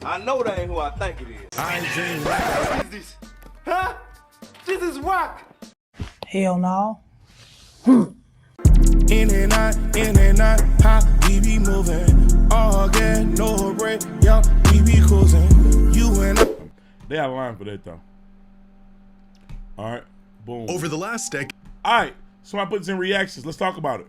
I know that ain't who I think it is. I ain't seen What is this? Huh? This is rock. Hell no. in and out, how we be moving. All gas, no break, yo, we be cruising. You and I. They have a line for that though. All right, boom. Over the last decade, All right, so I put this in reactions. Let's talk about it.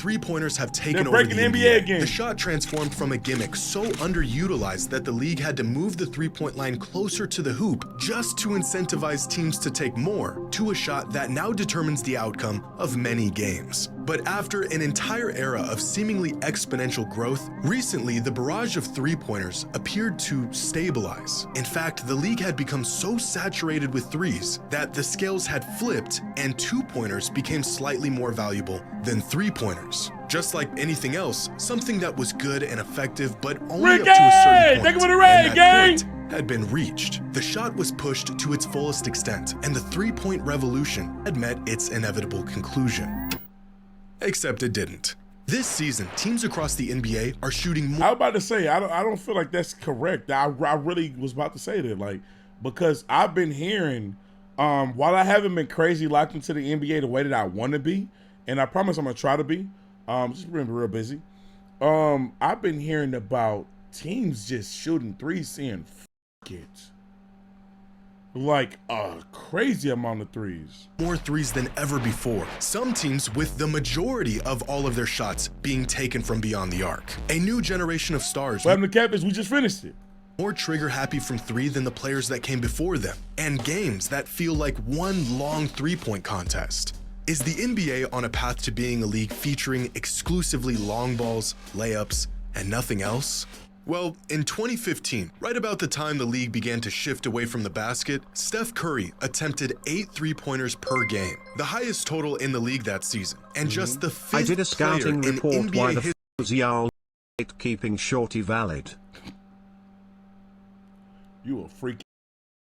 three-pointers have taken They're over the breaking NBA. again. The shot transformed from a gimmick so underutilized that the league had to move the three-point line closer to the hoop just to incentivize teams to take more, to a shot that now determines the outcome of many games. But after an entire era of seemingly exponential growth, recently the barrage of three-pointers appeared to stabilize. In fact, the league had become so saturated with threes that the scales had flipped and two-pointers became slightly more valuable than three-pointers. Just like anything else, something that was good and effective but only up to a certain point, and that point had been reached. The shot was pushed to its fullest extent, and the three-point revolution had met its inevitable conclusion. Except it didn't. This season, teams across the NBA are shooting more. I was about to say, I don't feel like that's correct. I really was about to say that, like, because I've been hearing, while I haven't been crazy locked into the NBA the way that I want to be, and I promise I'm gonna try to be, just been real busy. I've been hearing about teams just shooting threes, saying "F it," like a crazy amount of threes. More threes than ever before. Some teams with the majority of all of their shots being taken from beyond the arc. A new generation of stars. What happened to Captains? We just finished it. More trigger happy from three than the players that came before them. And games that feel like one long three-point contest. Is the NBA on a path to being a league featuring exclusively long balls, layups, and nothing else? Well, in 2015, right about the time the league began to shift away from the basket, Steph Curry attempted 8 three-pointers per game, the highest total in the league that season, and just the 5th I did a scouting player in report NBA why the history. was y'all keeping Shorty valid. You a freak.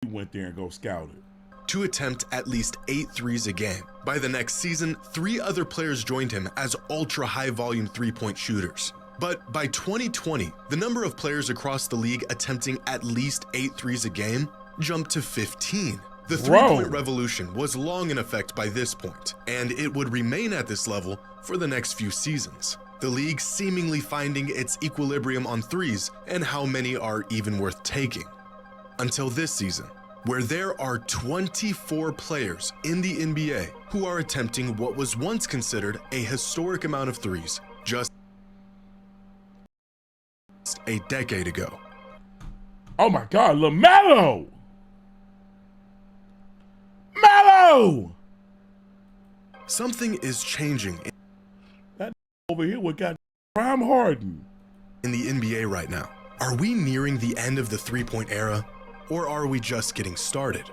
You went there and go scout it. To attempt at least 8 threes a game. By the next season, 3 other players joined him as ultra-high-volume three-point shooters. But by 2020, the number of players across the league attempting at least 8 threes a game jumped to 15. The three-point revolution was long in effect by this point, and it would remain at this level for the next few seasons. The league seemingly finding its equilibrium on threes and how many are even worth taking. Until this season, where there are 24 players in the NBA who are attempting what was once considered a historic amount of threes just a decade ago. Oh my God, LaMelo! Melo! Something is changing That over here with got Prime Harden in the NBA right now. Are we nearing the end of the three-point era, or are we just getting started?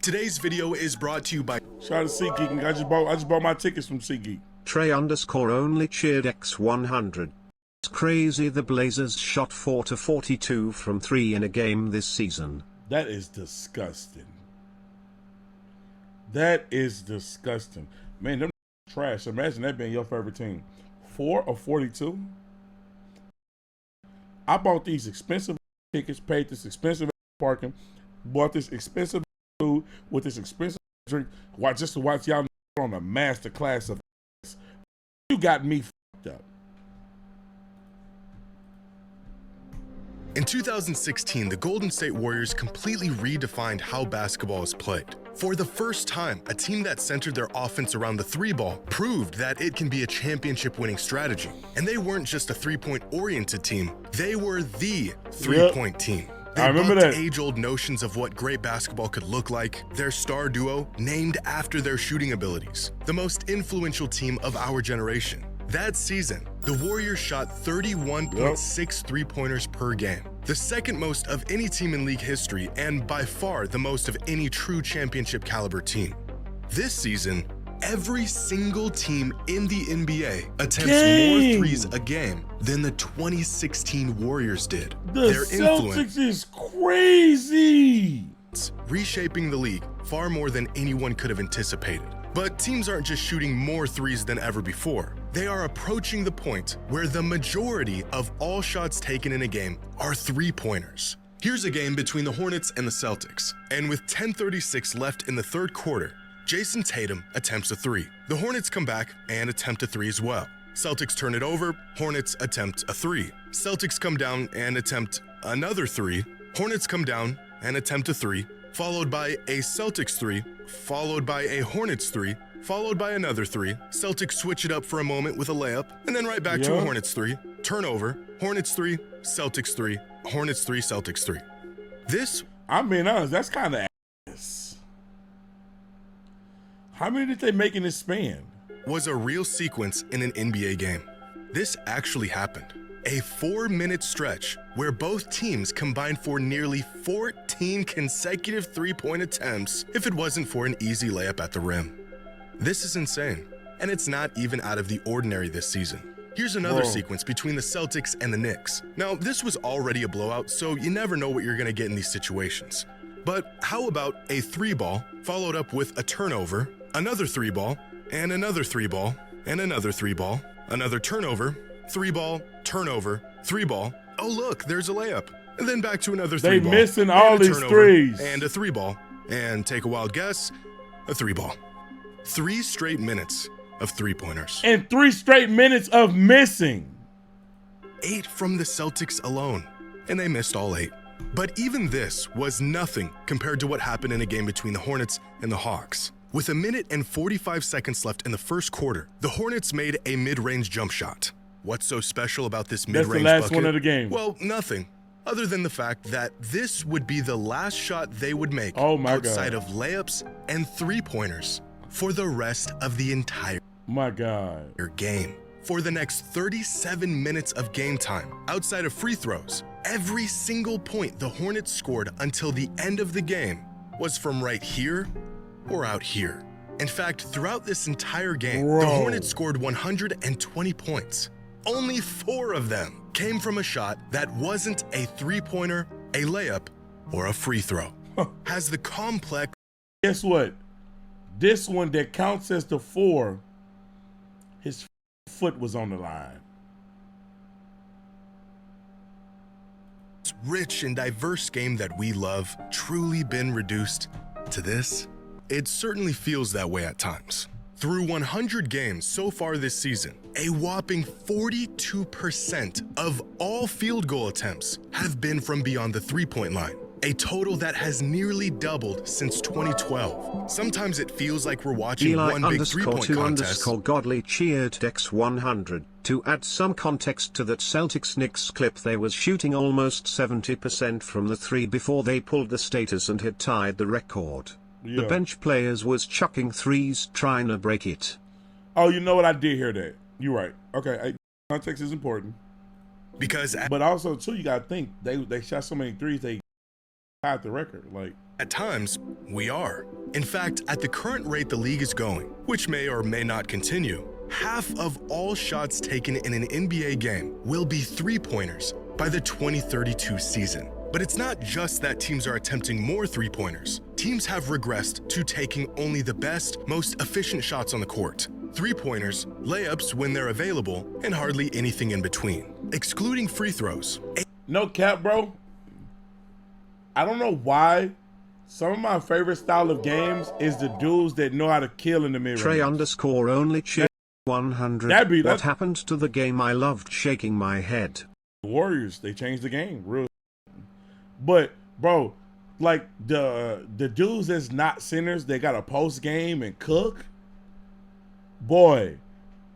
Today's video is brought to you by Shout out to SeatGeek. I just bought my tickets from SeatGeek. Trey_ only cheered X100. It's crazy the Blazers shot 4-42 from 3 in a game this season. That is disgusting. That is disgusting. Man, them trash. Imagine that being your favorite team. 4 of 42? I bought these expensive tickets, paid this expensive parking, bought this expensive food with this expensive drink, just to watch y'all on a master class of you got me fucked up. In 2016, the Golden State Warriors completely redefined how basketball is played. For the first time, a team that centered their offense around the three ball proved that it can be a championship-winning strategy. And they weren't just a three-point oriented team, they were the three-point team. They I remember bucked that. age-old notions of what great basketball could look like, their star duo named after their shooting abilities, the most influential team of our generation. That season, the Warriors shot 31.6 three-pointers per game, the second most of any team in league history and by far the most of any true championship caliber team. This season, every single team in the NBA attempts more threes a game than the 2016 Warriors did. The Celtics is crazy. Reshaping the league far more than anyone could have anticipated. But teams aren't just shooting more threes than ever before. They are approaching the point where the majority of all shots taken in a game are three-pointers. Here's a game between the Hornets and the Celtics, and with 10:36 left in the third quarter, Jason Tatum attempts a three. The Hornets come back and attempt a three as well. Celtics turn it over, Hornets attempt a three. Celtics come down and attempt another three. Hornets come down and attempt a three, followed by a Celtics three, followed by a Hornets three, followed by another three. Celtics switch it up for a moment with a layup, and then right back to a Hornets three, turnover, Hornets three, Celtics three, Hornets three, Celtics three. This, I'm being honest, that's kind of ass. How many did they make in this span? was a real sequence in an NBA game. This actually happened. A 4-minute stretch where both teams combined for nearly 14 consecutive three-point attempts if it wasn't for an easy layup at the rim. This is insane, and it's not even out of the ordinary this season. Here's another sequence between the Celtics and the Knicks. Now, this was already a blowout, so you never know what you're going to get in these situations. But how about a three ball followed up with a turnover, another three ball, and another three ball, and another three ball, another turnover, three ball, turnover, three ball. Oh, look, there's a layup. And then back to another three ball. They missing all these threes. And a three ball. And take a wild guess, a three ball. 3 straight minutes of three-pointers. And 3 straight minutes of missing. 8 from the Celtics alone. And they missed all 8. But even this was nothing compared to what happened in a game between the Hornets and the Hawks. With 1 minute and 45 seconds left in the first quarter, the Hornets made a mid-range jump shot. What's so special about this mid-range bucket? That's the last one of the game. Well, nothing. Other than the fact that this would be the last shot they would make outside of layups and three-pointers for the rest of the entire game. For the next 37 minutes of game time, outside of free throws, every single point the Hornets scored until the end of the game was from right here or out here. In fact, throughout this entire game, the Hornets scored 120 points. Only 4 of them came from a shot that wasn't a three-pointer, a layup, or a free throw. Has the complex... Guess what? This one that counts as the 4, his foot was on the line. Rich and diverse game that we love truly been reduced to this? It certainly feels that way at times. Through 100 games so far this season, a whopping 42% of all field goal attempts have been from beyond the three-point line, a total that has nearly doubled since 2012. Sometimes it feels like we're watching one big three-point contest. Godly cheered X100. To add some context to that Celtics-Knicks clip, they was shooting almost 70% from the three before they pulled the status and had tied the record. The bench players was chucking threes trying to break it. Oh, you know what? I did hear that. You're right. Okay, context is important. But also, too, you got to think, they shot so many threes, they tied the record. Like, at times, we are. In fact, at the current rate the league is going, which may or may not continue, half of all shots taken in an NBA game will be three-pointers by the 2032 season. But it's not just that teams are attempting more three-pointers. Teams have regressed to taking only the best, most efficient shots on the court. Three-pointers, layups when they're available, and hardly anything in between. Excluding free throws. No cap, bro. I don't know why. Some of my favorite style of games is the dudes that know how to kill in the mid-range. Trey_only cheer 100. What happened to the game? I loved shaking my head. The Warriors, they changed the game real. But bro, like the dudes that's not centers, they got a post game and cook. Boy,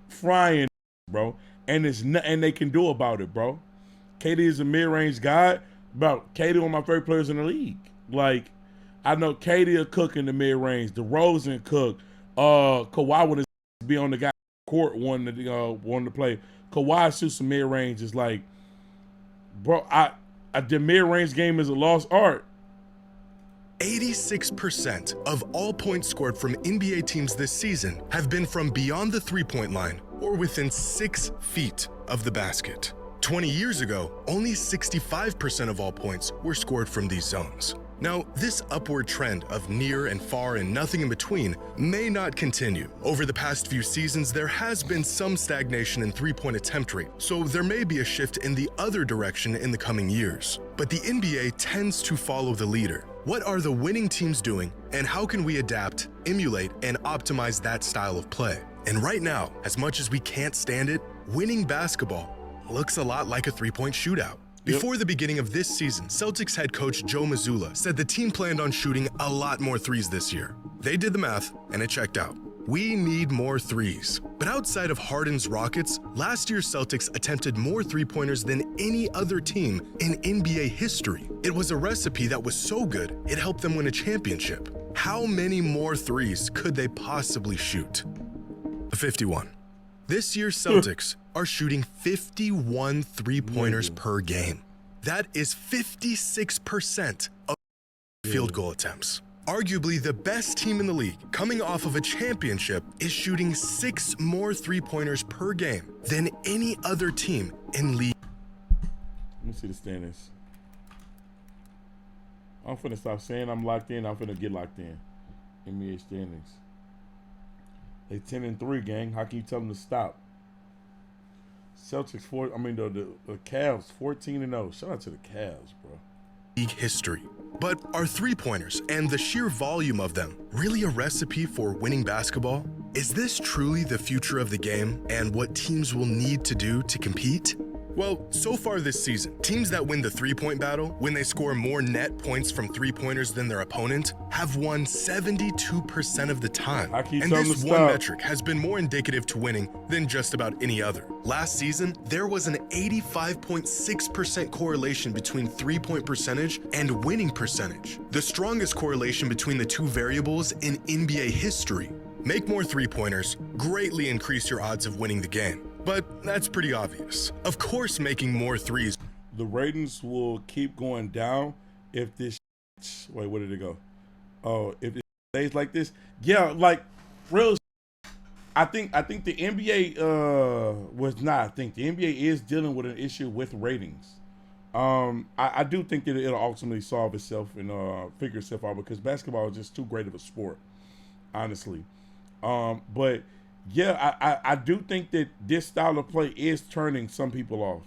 frying, bro, and it's nothing they can do about it, bro. KD is a mid-range guy. Bro, KD one of my favorite players in the league. Like, I know KD will cook in the mid-range. DeRozan cook. Kawhi would be on the guy court wanting to play. Kawhi shoots some mid-range. It's like, bro, the mid-range game is a lost art. 86% of all points scored from NBA teams this season have been from beyond the three-point line or within 6 feet of the basket. 20 years ago, only 65% of all points were scored from these zones. Now, this upward trend of near and far and nothing in between may not continue. Over the past few seasons, there has been some stagnation in three-point attempt rate, so there may be a shift in the other direction in the coming years. But the NBA tends to follow the leader. What are the winning teams doing, and how can we adapt, emulate, and optimize that style of play? And right now, as much as we can't stand it, winning basketball looks a lot like a three-point shootout. Before the beginning of this season, Celtics head coach Joe Mazzulla said the team planned on shooting a lot more threes this year. They did the math, and it checked out. We need more threes. But outside of Harden's Rockets, last year's Celtics attempted more three-pointers than any other team in NBA history. It was a recipe that was so good, it helped them win a championship. How many more threes could they possibly shoot? 51. This year's Celtics are shooting 51 three-pointers per game. That is 56% of field goal attempts. Arguably the best team in the league, coming off of a championship, is shooting 6 more three-pointers per game than any other team in league. Let me see the standings. I'm finna stop saying I'm locked in. I'm finna get locked in. NBA standings. They 10-3, gang. How can you tell them to stop? Celtics the Cavs 14-0. Shout out to the Cavs, bro. League history. But are three-pointers and the sheer volume of them really a recipe for winning basketball? Is this truly the future of the game and what teams will need to do to compete? Well, so far this season, teams that win the three-point battle, when they score more net points from three-pointers than their opponent, have won 72% of the time. And this one metric has been more indicative to winning than just about any other. Last season, there was an 85.6% correlation between three-point percentage and winning percentage, the strongest correlation between the two variables in NBA history. Make more three-pointers, greatly increase your odds of winning the game. But that's pretty obvious. Of course, making more threes. The ratings will keep going down if this. Wait, where did it go? Oh, if it stays like this, yeah, like real. I think the NBA was not. I think the NBA is dealing with an issue with ratings. I do think that it'll ultimately solve itself and figure itself out because basketball is just too great of a sport, honestly. But. Yeah, I do think that this style of play is turning some people off.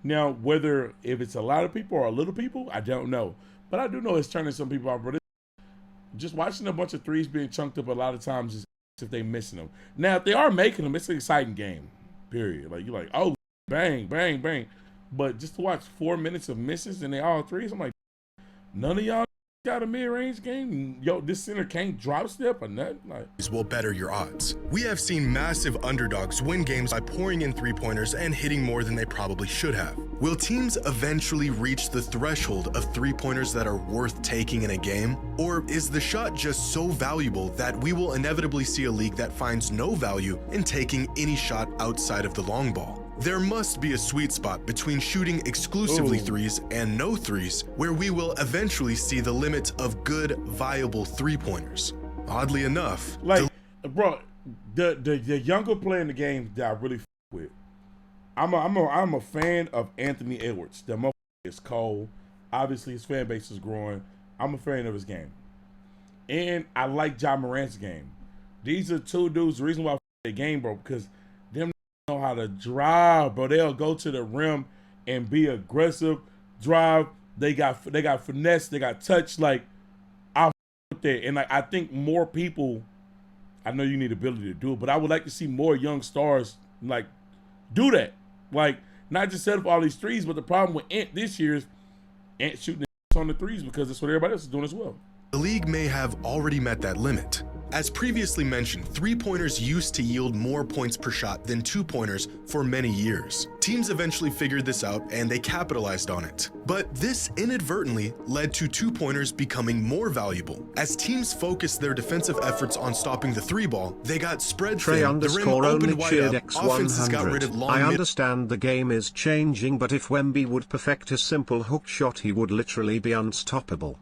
Now, whether if it's a lot of people or a little people, I don't know. But I do know it's turning some people off. But just watching a bunch of threes being chunked up a lot of times is if they're missing them. Now, if they are making them, it's an exciting game, period. Like, you're like, oh, bang, bang, bang. But just to watch 4 minutes of misses and they all threes, I'm like, none of y'all got a mid-range game. Yo, this center can't drop step or nothing. Like, will better your odds. We have seen massive underdogs win games by pouring in three-pointers and hitting more than they probably should have. Will teams eventually reach the threshold of three-pointers that are worth taking in a game? Or is the shot just so valuable that we will inevitably see a league that finds no value in taking any shot outside of the long ball? There must be a sweet spot between shooting exclusively threes and no threes, where we will eventually see the limit of good, viable three-pointers. Oddly enough, bro, the younger player in the game that I really with, I'm a fan of Anthony Edwards. The motherfucker is cold. Obviously, his fan base is growing. I'm a fan of his game, and I like Ja Morant's game. These are two dudes. The reason why I the game, bro, because them know how to drive, bro. They'll go to the rim and be aggressive, drive. They got finesse, they got touch. Like, I with that, and like I think more people. I know you need ability to do it, but I would like to see more young stars like do that. Like, not just set up all these threes, but the problem with Ant this year is Ant shooting on the threes because that's what everybody else is doing as well. The league may have already met that limit. As previously mentioned, three-pointers used to yield more points per shot than two-pointers for many years. Teams eventually figured this out and they capitalized on it. But this inadvertently led to two-pointers becoming more valuable. As teams focused their defensive efforts on stopping the three ball, they got spread thin, the rim opened wide up, offenses got rid of long I understand the game is changing, but if Wemby would perfect a simple hook shot, he would literally be unstoppable.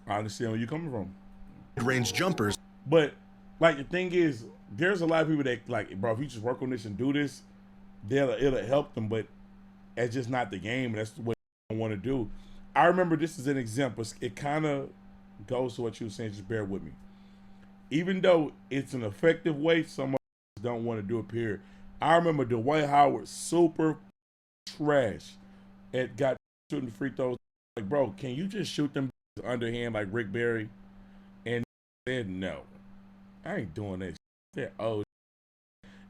I understand where you're coming from. Range jumpers. But like the thing is, there's a lot of people that like, bro, if you just work on this and do this, it'll help them, but it's just not the game. That's what I want to do. I remember this is an example. It kind of goes to what you were saying. Just bear with me. Even though it's an effective way, some of us don't want to do it. Period. I remember Dwight Howard super trash at got shooting free throws. Like, bro, can you just shoot them underhand like Rick Barry? And said no, I ain't doing that. Said, oh,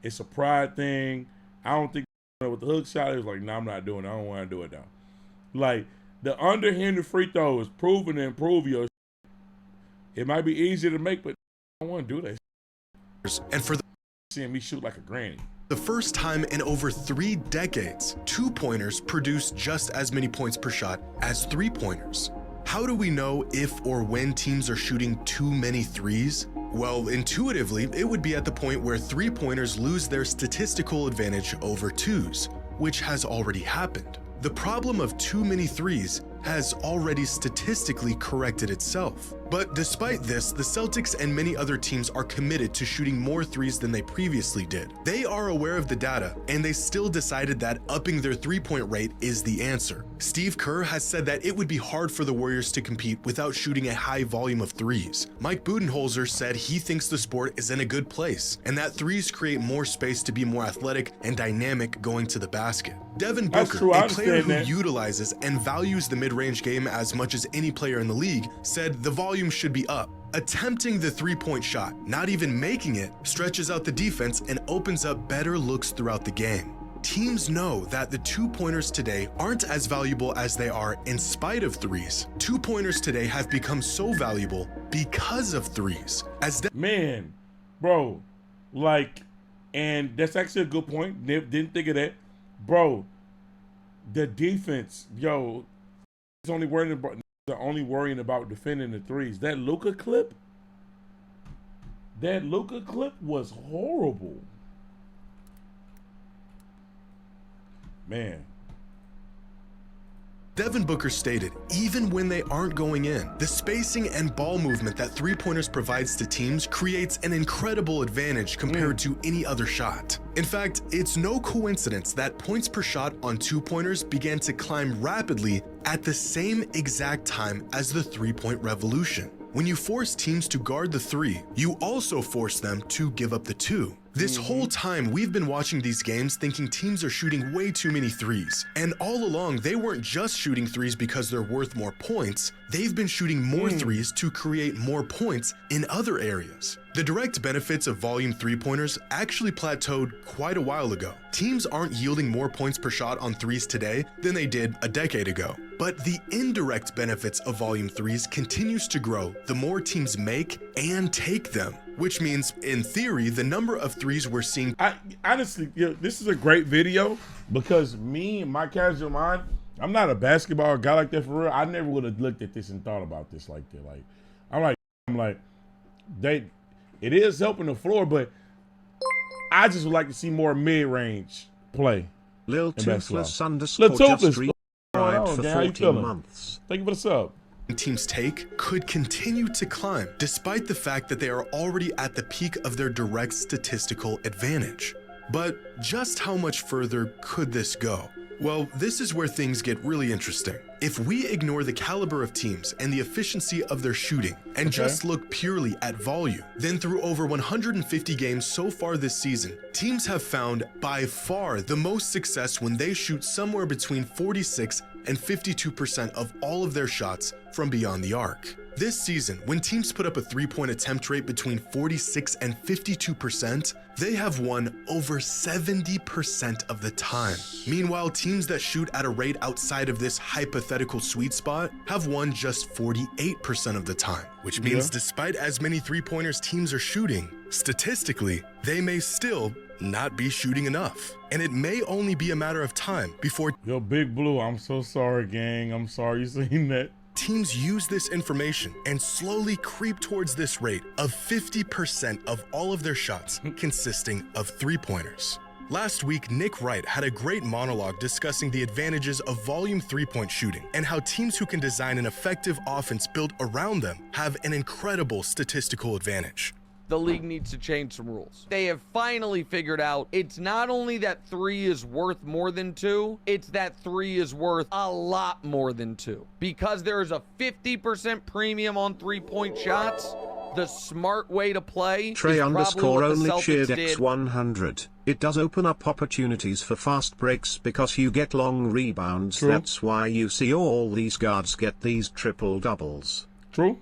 it's a pride thing. I don't think with the hook shot. It was like, no, I'm not doing it. I don't want to do it now. Like the underhanded free throw is proven to improve your. It might be easier to make, but I don't want to do that. And for seeing me shoot like a granny. the first time in over 3 decades, two-pointers produce just as many points per shot as three-pointers. How do we know if or when teams are shooting too many threes? Well, intuitively, it would be at the point where three-pointers lose their statistical advantage over twos, which has already happened. The problem of too many threes has already statistically corrected itself. But despite this, the Celtics and many other teams are committed to shooting more threes than they previously did. They are aware of the data, and they still decided that upping their three-point rate is the answer. Steve Kerr has said that it would be hard for the Warriors to compete without shooting a high volume of threes. Mike Budenholzer said he thinks the sport is in a good place, and that threes create more space to be more athletic and dynamic going to the basket. Devin Booker, a player who utilizes and values the mid-range game as much as any player in the league, said the volume should be up. Attempting the three-point shot, not even making it, stretches out the defense and opens up better looks throughout the game. Teams know that the two-pointers today aren't as valuable as they are in spite of threes. Two-pointers today have become so valuable because of threes. Man, bro, like, and that's actually a good point. Didn't think of that. Bro, the defense, yo, it's only worrying about defending the threes. That Luka clip was horrible. Man. Devin Booker stated, even when they aren't going in, the spacing and ball movement that three-pointers provides to teams creates an incredible advantage compared to any other shot. In fact, it's no coincidence that points per shot on two-pointers began to climb rapidly at the same exact time as the three-point revolution. When you force teams to guard the three, you also force them to give up the two. This whole time, we've been watching these games thinking teams are shooting way too many threes. And all along, they weren't just shooting threes because they're worth more points. They've been shooting more threes to create more points in other areas. The direct benefits of volume three-pointers actually plateaued quite a while ago. Teams aren't yielding more points per shot on threes today than they did a decade ago. But the indirect benefits of volume threes continues to grow the more teams make and take them. Which means, in theory, the number of threes we're seeing. Honestly, this is a great video because me and my casual mind, I'm not a basketball guy like that for real. I never would have looked at this and thought about this like that. Like, I'm like, it is helping the floor, but I just would like to see more mid-range play. Lil Toothless underscore just subscribed for 14 months. Thank you for the sub. Teams take could continue to climb despite the fact that they are already at the peak of their direct statistical advantage. But just how much further could this go? Well, this is where things get really interesting. If we ignore the caliber of teams and the efficiency of their shooting and just look purely at volume, then through over 150 games so far this season, teams have found by far the most success when they shoot somewhere between 46 and 52% of all of their shots from beyond the arc. This season, when teams put up a three-point attempt rate between 46 and 52%, they have won over 70% of the time. Meanwhile, teams that shoot at a rate outside of this hypothetical sweet spot have won just 48% of the time, which means despite as many three-pointers teams are shooting, statistically, they may still not be shooting enough. And it may only be a matter of time before— Yo, Big Blue, I'm so sorry, gang. I'm sorry you seen that. Teams use this information and slowly creep towards this rate of 50% of all of their shots consisting of three-pointers. Last week, Nick Wright had a great monologue discussing the advantages of volume three-point shooting and how teams who can design an effective offense built around them have an incredible statistical advantage. the league needs to change some rules. They have finally figured out it's not only that 3 is worth more than 2, it's that 3 is worth a lot more than 2. Because there is a 50% premium on 3-point shots, the smart way to play Trey is underscore probably what the only cheered Celtics did. X100. It does open up opportunities for fast breaks because you get long rebounds. True. That's why you see all these guards get these triple doubles. True.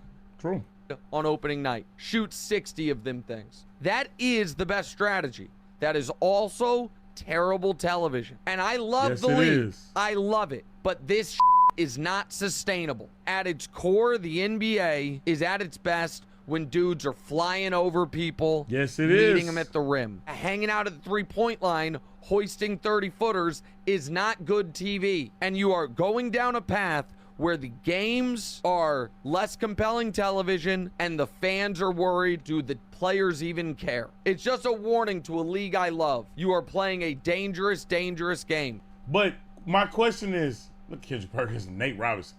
On opening night. Shoot 60 of them things. That is the best strategy. That is also terrible television. And I love Yes, the it league. is. I love it. But this is not sustainable. At its core, the NBA is at its best when dudes are flying over people, Yes, it meeting is. them at the rim. Hanging out at the 3-point line, hoisting 30-footers is not good TV. And you are going down a path where the games are less compelling television and the fans are worried, do the players even care? It's just a warning to a league I love. You are playing a dangerous, dangerous game. But my question is, look, Kendrick Perkins and Nate Robinson.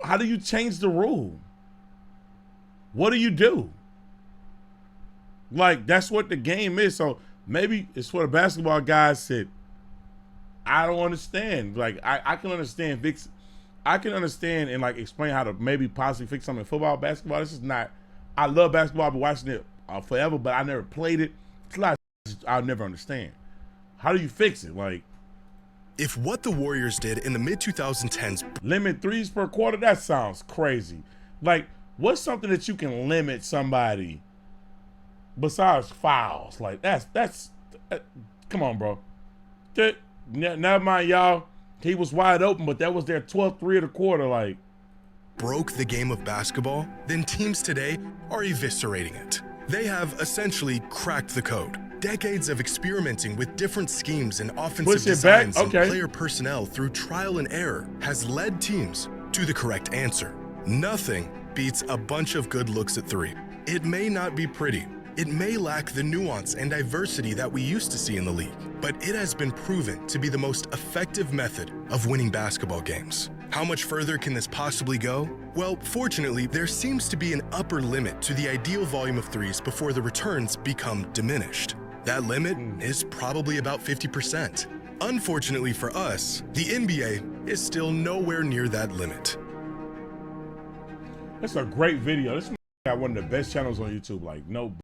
How do you change the rule? What do you do? Like, that's what the game is. So maybe it's for the basketball guys that I don't understand. Like, I can understand I can understand and like explain how to maybe possibly fix something in football, basketball. This is not, I love basketball. I've been watching it forever, but I never played it. It's a lot of I'll never understand. How do you fix it? Like, If what the Warriors did in the mid-2010s limit 3s per quarter, that sounds crazy. Like, what's something that you can limit somebody besides fouls? Like, that's come on, bro. Never mind, y'all. He was wide open, but that was their 12th 3 of the quarter. Like, broke the game of basketball, then teams today are eviscerating it. They have essentially cracked the code. Decades of experimenting with different schemes and offensive Push it back? designs and Okay. player personnel through trial and error has led teams to the correct answer. Nothing beats a bunch of good looks at 3. It may not be pretty. It may lack the nuance and diversity that we used to see in the league, but it has been proven to be the most effective method of winning basketball games. How much further can this possibly go? Well, fortunately, there seems to be an upper limit to the ideal volume of 3s before the returns become diminished. That limit is probably about 50%. Unfortunately for us, the NBA is still nowhere near that limit. that's a great video. This got one of the best channels on YouTube. Like, no